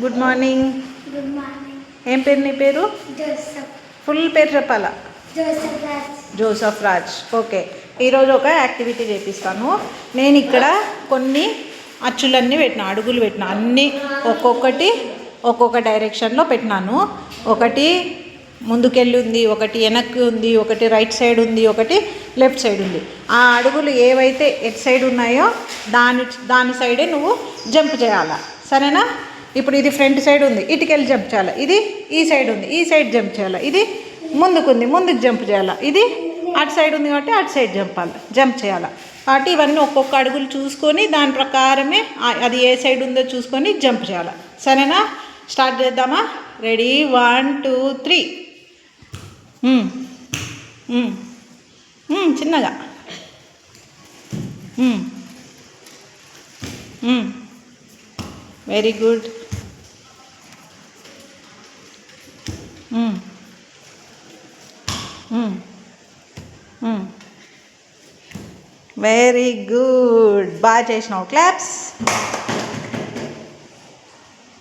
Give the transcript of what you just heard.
Good morning. Good morning. ఏం పేరు నీ పేరు? జోసఫ్. ఫుల్ పేరు చెప్పాలా? Joseph Raj. Joseph Raj. Okay, ఈరోజు ఒక యాక్టివిటీ చేపిస్తాను. నేను ఇక్కడ కొన్ని అచ్చులన్నీ పెట్టినా, అడుగులు పెట్టినా, అన్నీ ఒక్కొక్కటి ఒక్కొక్క డైరెక్షన్లో పెట్టినాను. ఒకటి ముందుకెళ్ళి ఉంది, ఒకటి వెనక్కి ఉంది, ఒకటి రైట్ సైడ్ ఉంది, ఒకటి లెఫ్ట్ సైడ్ ఉంది. ఆ అడుగులు ఏవైతే ఎట్ సైడ్ ఉన్నాయో దాని సైడే నువ్వు జంప్ చేయాలా, సరేనా? ఇప్పుడు ఇది ఫ్రంట్ సైడ్ ఉంది, ఇటుకెళ్ళి జంప్ చేయాలి. ఇది ఈ సైడ్ ఉంది, ఈ సైడ్ జంప్ చేయాలి. ఇది ముందుకుంది, ముందుకు జంప్ చేయాలి. ఇది అటు సైడ్ ఉంది కాబట్టి అటు సైడ్ జంప్ చేయాలి. కాబట్టి ఇవన్నీ ఒక్కొక్క అడుగులు చూసుకొని దాని ప్రకారమే అది ఏ సైడ్ ఉందో చూసుకొని జంప్ చేయాలి, సరేనా? స్టార్ట్ చేద్దామా? రెడీ, 1 2 3. చిన్నగా. Very good. వెరీ గుడ్, బాగా చేసినావు. క్లాప్స్.